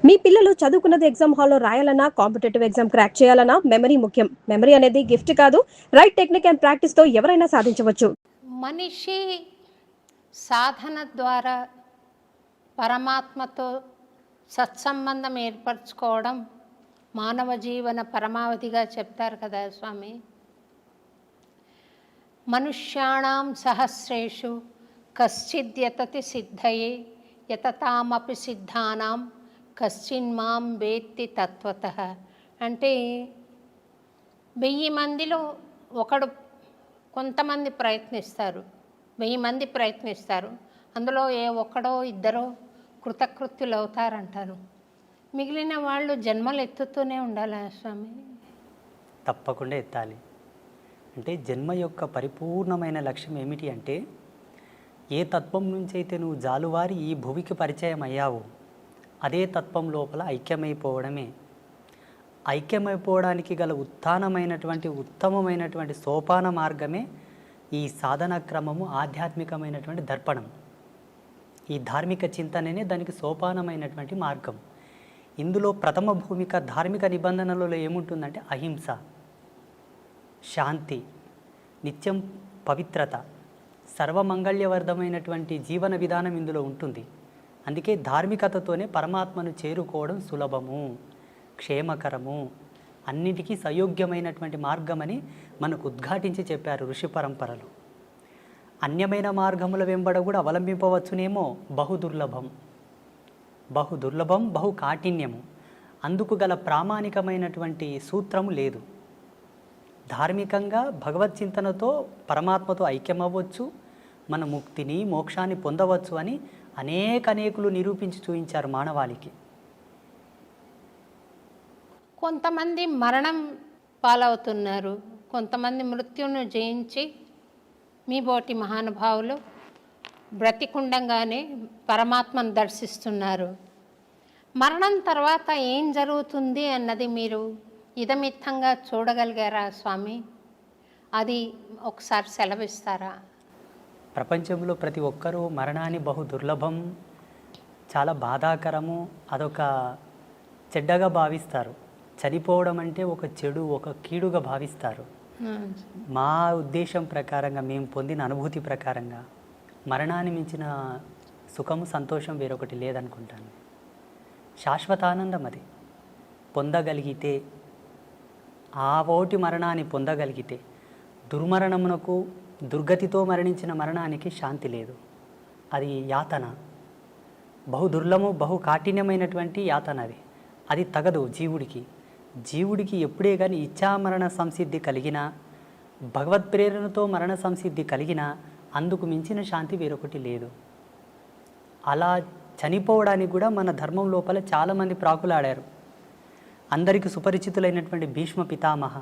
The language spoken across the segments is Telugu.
మీ పిల్లలు చదువుకున్నది ఎగ్జామ్ హాల్లో రాయాలన్నా, కాంపిటేటివ్ ఎగ్జామ్ క్రాక్ చేయాలన్నా మెమరీ ముఖ్యం. మెమరీ అనేది గిఫ్ట్ కాదు. రైట్ టెక్నిక్ అండ్ ప్రాక్టీస్‌తో ఎవరైనా సాధించవచ్చు. మనిషి సాధన ద్వారా పరమాత్మతో సత్సంబంధం ఏర్పరచుకోవడం మానవ జీవన పరమావధిగా చెప్తారు కదా స్వామి. మనుష్యాణం సహస్రేషు కశ్చిద్యతతి సిద్ధయే యతతామపి సిద్ధానాం కశ్చిన్మాం వేత్తి తత్వతః. అంటే 1000 మందిలో ఒకడు, కొంతమంది ప్రయత్నిస్తారు, 1000 మంది ప్రయత్నిస్తారు, అందులో ఒక్కడో ఇద్దరో కృతకృత్యులు అవుతారంటారు. మిగిలిన వాళ్ళు జన్మలు ఎత్తుతూనే ఉండాలా స్వామి? తప్పకుండా ఎత్తాలి. అంటే జన్మ యొక్క పరిపూర్ణమైన లక్ష్యం ఏమిటి అంటే, ఏ తత్వం నుంచి అయితే నువ్వు జాలువారి ఈ భువికి పరిచయం అయ్యావో అదే తత్వం లోపల ఐక్యమైపోవడమే. ఐక్యమైపోవడానికి గల ఉత్తమమైనటువంటి సోపాన మార్గమే ఈ సాధన క్రమము, ఆధ్యాత్మికమైనటువంటి దర్పణం. ఈ ధార్మిక చింతననే దానికి సోపానమైనటువంటి మార్గం. ఇందులో ప్రథమ భూమిక ధార్మిక నిబంధనలలో ఏముంటుందంటే అహింస, శాంతి, నిత్యం పవిత్రత, సర్వమంగళ్యవర్ధమైనటువంటి జీవన విధానం ఇందులో ఉంటుంది. అందుకే ధార్మికతతోనే పరమాత్మను చేరుకోవడం సులభము, క్షేమకరము, అన్నిటికీ సయోగ్యమైనటువంటి మార్గమని మనకు ఉద్ఘాటించి చెప్పారు ఋషి పరంపరలు. అన్యమైన మార్గముల వెంబడ కూడా అవలంబింపవచ్చునేమో, బహుదుర్లభం, బహు కాఠిన్యము. అందుకు గల ప్రామాణికమైనటువంటి సూత్రము లేదు. ధార్మికంగా భగవత్ చింతనతో పరమాత్మతో ఐక్యమవ్వచ్చు, మన ముక్తిని మోక్షాన్ని పొందవచ్చు అని అనేకులు నిరూపించి చూపించారు మానవాళికి. కొంతమంది మరణం పాలవుతున్నారు, కొంతమంది మృత్యును జయించి మీ బోటి మహానుభావులు బ్రతికుండంగానే పరమాత్మను దర్శిస్తున్నారు. మరణం తర్వాత ఏం జరుగుతుంది అన్నది మీరు ఇదమిత్తంగా చూడగలిగారా స్వామి? అది ఒకసారి సెలవిస్తారా? ప్రపంచంలో ప్రతి ఒక్కరూ మరణాన్ని బహు దుర్లభం, చాలా బాధాకరము, అదొక చెడ్డగా భావిస్తారు. చనిపోవడం అంటే ఒక చెడు, ఒక కీడుగా భావిస్తారు. మా ఉద్దేశం ప్రకారంగా, మేము పొందిన అనుభూతి ప్రకారంగా మరణాన్ని మించిన సుఖము, సంతోషం వేరొకటి లేదనుకుంటాను. శాశ్వతానందం అది పొందగలిగితే, ఆ ఓటి మరణాన్ని పొందగలిగితే, దుర్మరణమునకు, దుర్గతితో మరణించిన మరణానికి శాంతి లేదు. అది యాతన, బహు దుర్లభము, బహు కాఠిన్యమైనటువంటి యాతన. అది తగదు జీవుడికి. జీవుడికి ఎప్పుడే కానీ ఇచ్ఛామరణ సంసిద్ధి కలిగినా, భగవత్ ప్రేరణతో మరణ సంసిద్ధి కలిగినా అందుకు మించిన శాంతి వేరొకటి లేదు. అలా చనిపోవడానికి కూడా మన ధర్మం లోపల చాలామంది ప్రాకులాడారు. అందరికీ సుపరిచితులైనటువంటి భీష్మ పితామహ,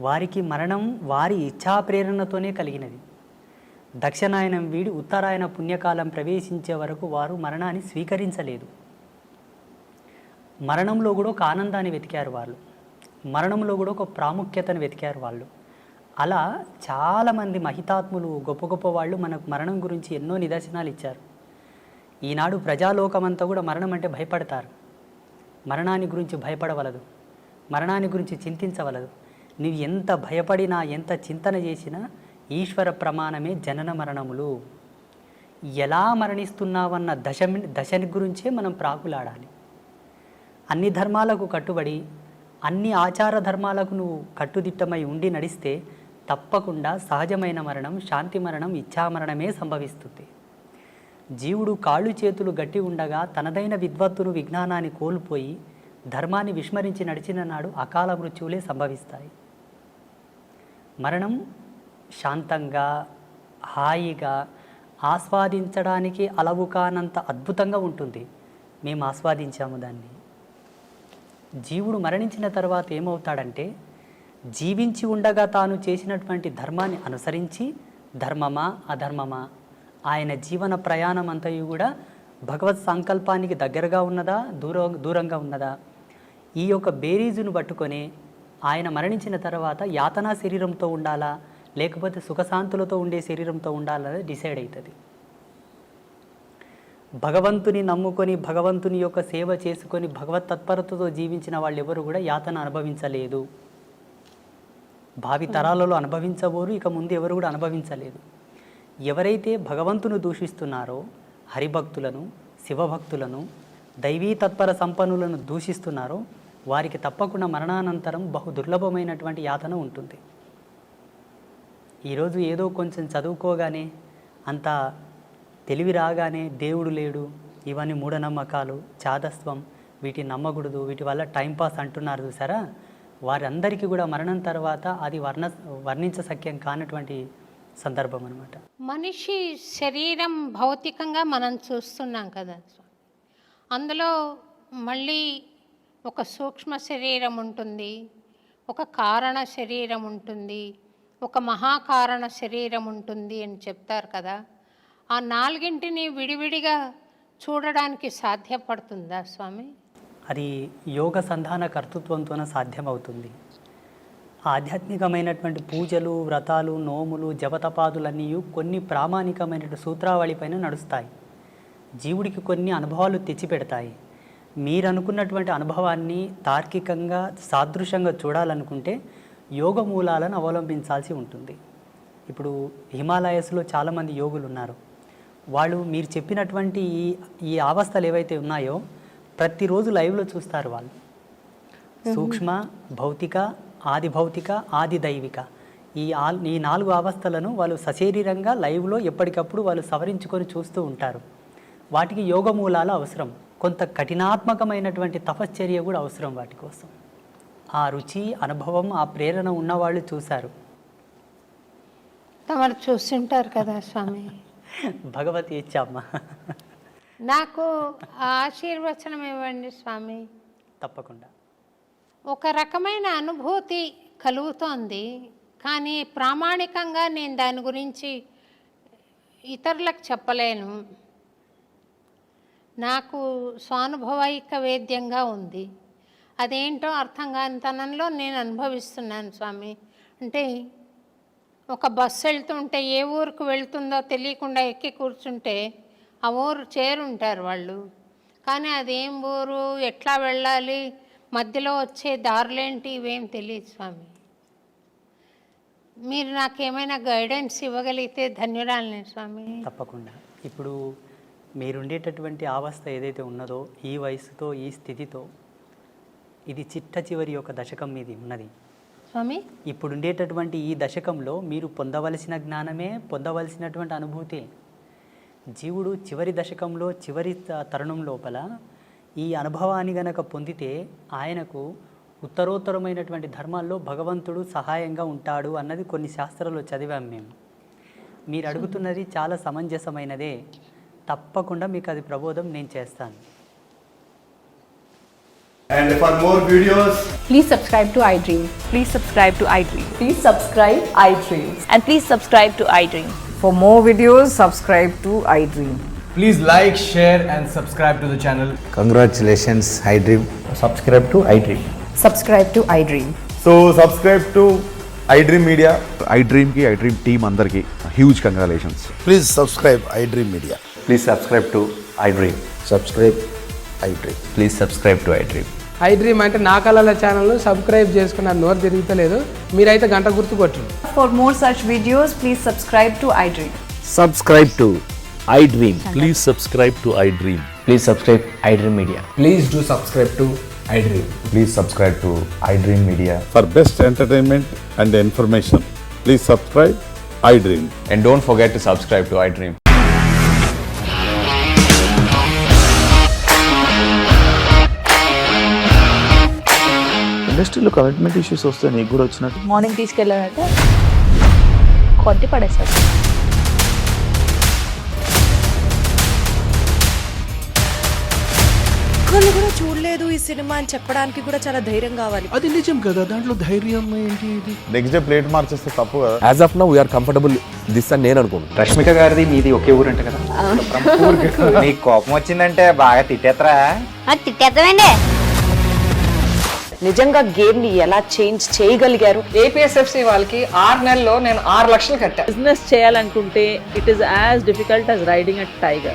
వారికి మరణం వారి ఇచ్ఛా ప్రేరణతోనే కలిగినది. దక్షిణాయనం వీడి ఉత్తరాయణ పుణ్యకాలం ప్రవేశించే వరకు వారు మరణాన్ని స్వీకరించలేదు. మరణంలో కూడా ఒక ఆనందాన్ని వెతికారు వాళ్ళు, మరణంలో కూడా ఒక ప్రాముఖ్యతను వెతికారు వాళ్ళు. అలా చాలామంది మహితాత్ములు, గొప్ప గొప్ప వాళ్ళు మనకు మరణం గురించి ఎన్నో నిదర్శనాలు ఇచ్చారు. ఈనాడు ప్రజాలోకమంతా కూడా మరణం అంటే భయపడతారు. మరణాన్ని గురించి భయపడవలదు, మరణాన్ని గురించి చింతించవలదు. నువ్వు ఎంత భయపడినా, ఎంత చింతన చేసినా ఈశ్వర ప్రమాణమే జనన మరణములు. ఎలా మరణిస్తున్నావన్న దశని గురించే మనం ప్రాకులాడాలి. అన్ని ధర్మాలకు కట్టుబడి, అన్ని ఆచార ధర్మాలకు నువ్వు కట్టుదిట్టమై ఉండి నడిస్తే తప్పకుండా సహజమైన మరణం, శాంతి మరణం, ఇచ్ఛామరణమే సంభవిస్తుంది. జీవుడు కాళ్ళు చేతులు గట్టి ఉండగా తనదైన విద్వత్తును, విజ్ఞానాన్ని కోల్పోయి ధర్మాన్ని విస్మరించి నడిచిన నాడు అకాల మృత్యువులే సంభవిస్తాయి. మరణం శాంతంగా, హాయిగా, ఆస్వాదించడానికి అలవు కానంత అద్భుతంగా ఉంటుంది. మేము ఆస్వాదించాము దాన్ని. జీవుడు మరణించిన తర్వాత ఏమవుతాడంటే, జీవించి ఉండగా తాను చేసినటువంటి ధర్మాన్ని అనుసరించి, ధర్మమా అధర్మమా, ఆయన జీవన ప్రయాణం అంతయు కూడా భగవత్ సంకల్పానికి దగ్గరగా ఉన్నదా, దూరంగా ఉన్నదా, ఈ యొక్క బేరీజును పట్టుకొని ఆయన మరణించిన తర్వాత యాతనా శరీరంతో ఉండాలా, లేకపోతే సుఖశాంతులతో ఉండే శరీరంతో ఉండాలని డిసైడ్ అవుతుంది. భగవంతుని నమ్ముకొని భగవంతుని యొక్క సేవ చేసుకొని భగవత్ తత్పరతతో జీవించిన వాళ్ళు ఎవరు కూడా యాతన అనుభవించలేదు. భావి తరాలలో అనుభవించబోరు, ఇక ముందు ఎవరు కూడా అనుభవించలేదు. ఎవరైతే భగవంతుని దూషిస్తున్నారో, హరిభక్తులను, శివభక్తులను, దైవీ తత్పర సంపన్నులను దూషిస్తున్నారో వారికి తప్పకుండా మరణానంతరం బహు దుర్లభమైనటువంటి యాతన ఉంటుంది. ఈరోజు ఏదో కొంచెం చదువుకోగానే, అంత తెలివి రాగానే దేవుడు లేడు, ఇవన్నీ మూఢనమ్మకాలు, చాదస్వం, వీటిని నమ్మకూడదు, వీటి వల్ల టైంపాస్ అంటున్నారు చూసారా, వారందరికీ కూడా మరణం తర్వాత అది వర్ణించశక్యం కానటువంటి సందర్భం అన్నమాట. మనిషి శరీరం భౌతికంగా మనం చూస్తున్నాం కదా, అందులో మళ్ళీ ఒక సూక్ష్మ శరీరం ఉంటుంది, ఒక కారణ శరీరం ఉంటుంది, ఒక మహాకారణ శరీరం ఉంటుంది అని చెప్తారు కదా. ఆ నాలుగింటిని విడివిడిగా చూడడానికి సాధ్యపడుతుందా స్వామి? అది యోగ సంధాన కర్తృత్వంతోనే సాధ్యమవుతుంది. ఆధ్యాత్మికమైనటువంటి పూజలు, వ్రతాలు, నోములు, జపతపాదులన్నీ కొన్ని ప్రామాణికమైనటువంటి సూత్రావళి పైన నడుస్తాయి. జీవుడికి కొన్ని అనుభవాలు తెచ్చిపెడతాయి. మీరు అనుకున్నటువంటి అనుభవాన్ని తార్కికంగా సాదృశ్యంగా చూడాలనుకుంటే యోగ మూలాలను అవలంబించాల్సి ఉంటుంది. ఇప్పుడు హిమాలయస్లో చాలామంది యోగులు ఉన్నారు. వాళ్ళు మీరు చెప్పినటువంటి ఈ అవస్థలు ఏవైతే ఉన్నాయో ప్రతిరోజు లైవ్లో చూస్తారు. వాళ్ళు సూక్ష్మ, భౌతిక, ఆది భౌతిక, ఆది దైవిక, ఈ 4 అవస్థలను వాళ్ళు సశరీరంగా లైవ్లో ఎప్పటికప్పుడు వాళ్ళు సవరించుకొని చూస్తూ ఉంటారు. వాటికి యోగ మూలాలు అవసరం, కొంత కఠినాత్మకమైనటువంటి తపశ్చర్య కూడా అవసరం వాటి కోసం. ఆ రుచి, అనుభవం, ఆ ప్రేరణ ఉన్నవాళ్ళు చూశారు. తమరు చూస్తుంటారు కదా స్వామి. భగవతి ఇచ్చామ్మ. నాకు ఆశీర్వచనం ఇవ్వండి స్వామి. తప్పకుండా. ఒక రకమైన అనుభూతి కలుగుతోంది, కానీ ప్రామాణికంగా నేను దాని గురించి ఇతరులకు చెప్పలేను. నాకు స్వానుభవైక వేద్యంగా ఉంది. అదేంటో అర్థం కాని తనంలో నేను అనుభవిస్తున్నాను స్వామి. అంటే ఒక బస్సు వెళ్తుంటే ఏ ఊరికి వెళ్తుందో తెలియకుండా ఎక్కి కూర్చుంటే ఆ ఊరు చేరుంటారు వాళ్ళు, కానీ అదేం ఊరు, ఎట్లా వెళ్ళాలి, మధ్యలో వచ్చే దారులేంటి, ఇవేం తెలియదు స్వామి. మీరు నాకేమైనా గైడెన్స్ ఇవ్వగలిగితే ధన్యురాలని స్వామి. తప్పకుండా. ఇప్పుడు మీరుండేటటువంటి అవస్థ ఏదైతే ఉన్నదో, ఈ వయసుతో, ఈ స్థితితో, ఇది చిట్ట చివరి యొక్క దశకం మీది ఉన్నది స్వామి. ఇప్పుడు ఉండేటటువంటి ఈ దశకంలో మీరు పొందవలసిన జ్ఞానమే, పొందవలసినటువంటి అనుభూతి. జీవుడు చివరి దశకంలో, చివరి తరుణం లోపల ఈ అనుభవాన్ని గనక పొందితే ఆయనకు ఉత్తరోత్తరమైనటువంటి ధర్మాల్లో భగవంతుడు సహాయంగా ఉంటాడు అన్నది కొన్ని శాస్త్రాల్లో చదివాం మేము. మీరు అడుగుతున్నది చాలా సమంజసమైనదే. తప్పకుండా మీకు అది ప్రబోధం నేను చేస్తాను. And for more videos, Please subscribe to iDream. Please subscribe to iDream. Please subscribe iDream. And please subscribe to iDream. For more videos, subscribe to iDream. please like, share and subscribe to the channel. Congratulations, iDream. Subscribe to iDream. Subscribe to iDream. So subscribe to iDream Media. iDream ki iDream team andarki huge congratulations. Please subscribe iDream Media. Please subscribe to iDream. Subscribe iDream. Please subscribe to iDream. iDream అంటే నా కళల ఛానల్ను సబ్స్క్రైబ్ చేసుకున్న నోరు తిరుగుతలేదు, మీరైతే గంట గుర్తు కొట్టండి. For more such videos, please subscribe to iDream. Subscribe to iDream. Please subscribe to iDream. Please subscribe iDream Media. Please do subscribe to iDream. Please subscribe to iDream Media. For best entertainment and information, please subscribe iDream. And don't forget to subscribe to iDream. ఇండస్ట్రీలో కమిట్మెంట్ ఇష్యూస్ వస్తే నీకు కూడా వచ్చినట్టు మార్నింగ్ తీసుకెళ్ళారంటే కొట్టి పడేశారు. ఒక్కళ్ళు కూడా చూడలేదు ఈ సినిమా అని చెప్పడానికి కూడా చాలా ధైర్యం కావాలి. అది నిజం కదా, దాంట్లో ధైర్యం ఏంటి? ఇది నెక్స్ట్ డే ప్లేట్ మార్చేస్తే తప్పు కదా. As of now, we are comfortable this అని నేను అనుకుంటున్నాను. రష్మిక గారిది మీది ఒకే ఊరు అంట కదా? మీకు కోపం వచ్చిందంటే బాగా తిట్టేత్తరా? తిట్టేద్దామండి. నిజంగా గేమ్ ని ఎలా చేంజ్ చేయగలిగారు? ఏపీఎస్ఎఫ్సి వాళ్ళకి 6 నెలల్లో నేను 6 లక్షలు కట్టా. బిజినెస్ చేయాలనుకుంటే it is as difficult as riding a tiger.